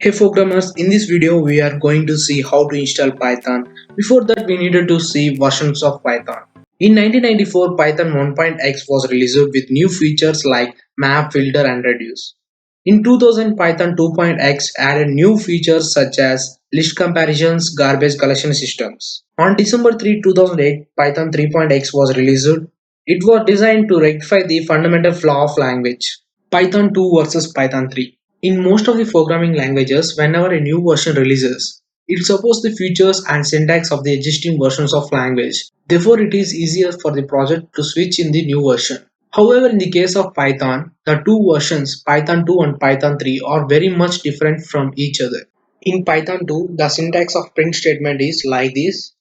Hey programmers, in this video we are going to see how to install Python. Before that we needed to see versions of Python. In 1994 Python 1.x was released with new features like map, filter and reduce. In 2000 Python 2.x added new features such as list comparisons, garbage collection systems. On December 3, 2008 Python 3.x was released. It was designed to rectify the fundamental flaw of language. Python 2 versus Python 3. In most of the programming languages, whenever a new version releases, it supports the features and syntax of the existing versions of language. Therefore, it is easier for the project to switch in the new version. However, in the case of Python, the two versions, Python 2 and Python 3, are very much different from each other. In Python 2, the syntax of print statement is like this,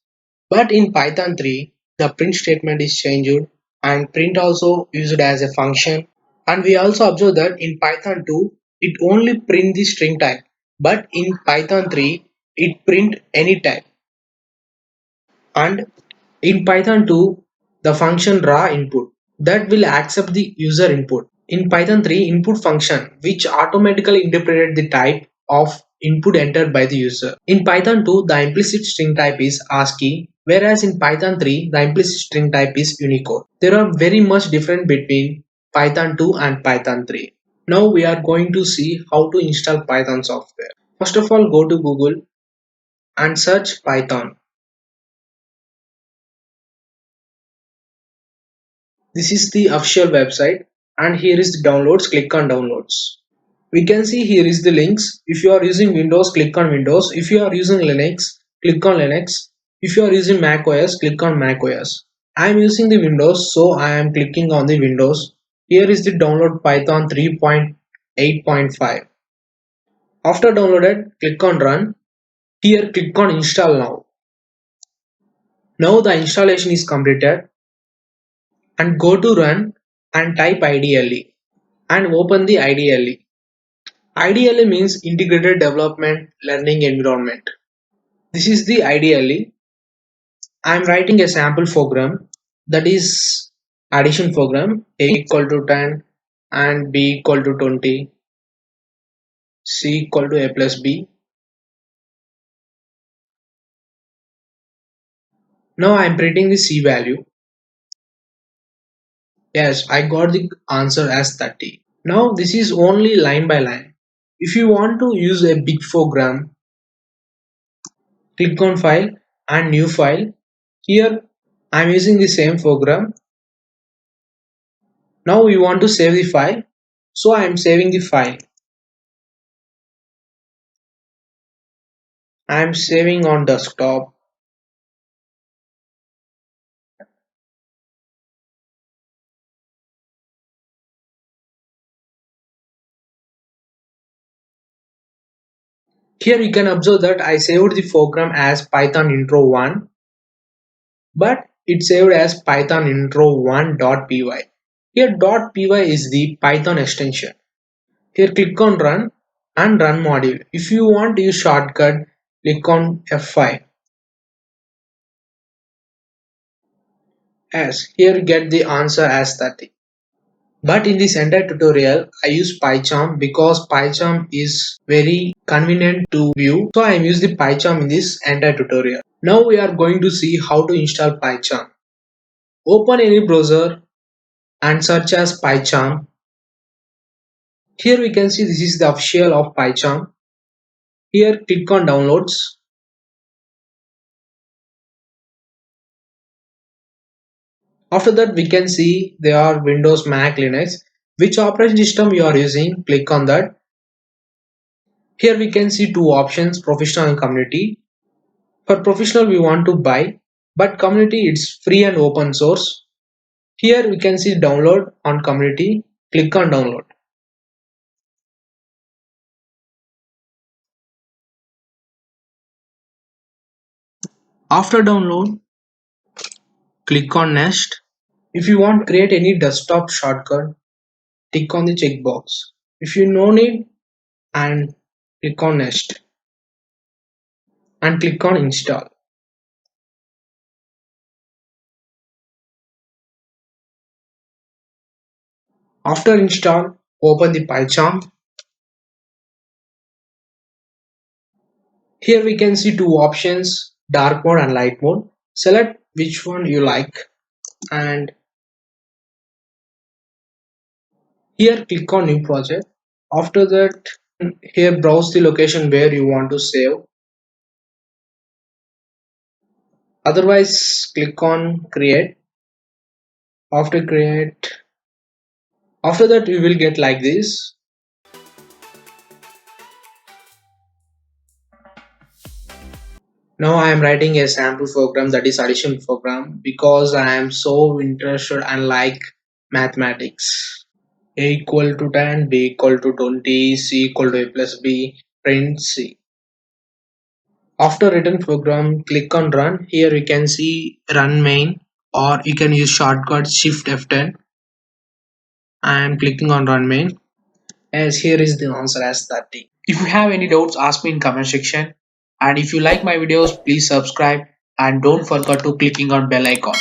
but in Python 3, the print statement is changed and print also used as a function. And we also observe that in Python 2, it only print the string type, but in Python 3, it print any type. And in Python 2, the function raw input that will accept the user input. In Python 3, input function which automatically interpreted the type of input entered by the user. In Python 2, the implicit string type is ASCII, whereas in Python 3, the implicit string type is Unicode. There are very much difference between Python 2 and Python 3. Now we are going to see how to install Python software. First of all, go to Google and search Python. This is the official website and here is the downloads. Click on downloads. We can see here is the links. If you are using Windows, click on Windows. If you are using Linux, click on Linux. If you are using Mac OS, click on Mac OS. I am using the Windows, so I am clicking on the Windows. Here is the download Python 3.8.5. After downloaded, click on run. Here click on install now. Now the installation is completed and go to run and type IDLE and open the IDLE. IDLE means Integrated Development Learning Environment. This is the IDLE. I am writing a sample program, that is addition program. A equal to 10 and B equal to 20, C equal to A plus B. Now I am printing the C value. Yes, I got the answer as 30. Now this is only line by line. If you want to use a big program, click on file and new file. Here I am using the same program. Now we want to save the file, so I am saving the file. I am saving on desktop. Here you can observe that I saved the program as Python intro 1, but it saved as Python intro 1.py. Here .py is the Python extension. Here click on run and run module. If you want to use shortcut, click on F5. As here you get the answer as 30. But in this entire tutorial, I use PyCharm because PyCharm is very convenient to view. So I am using the PyCharm in this entire tutorial. Now we are going to see how to install PyCharm. Open any browser and search as PyCharm. Here we can see this is the official of PyCharm. Here click on downloads. After that we can see there are Windows, Mac, Linux. Which operating system you are using, click on that. Here we can see two options, professional and community. For professional we want to buy, but community it's free and open source. Here we can see download on community. Click on download. After download, click on next. If you want create any desktop shortcut, click on the checkbox. If you no need, and click on next and click on install. After install, open the PyCharm. Here we can see two options, dark mode and light mode. Select which one you like, and here click on new project. After that, here browse the location where you want to save. Otherwise, click on create. After create, after that you will get like this. Now I am writing a sample program, that is addition program, because I am so interested and like mathematics. A equal to 10, b equal to 20, c equal to a plus b, print c. After written program, click on run. Here we can see run main, or you can use shortcut shift F10. I am clicking on run main, as here is the answer as 30. If you have any doubts, ask me in comment section. And if you like my videos, please subscribe and don't forget to clicking on bell icon.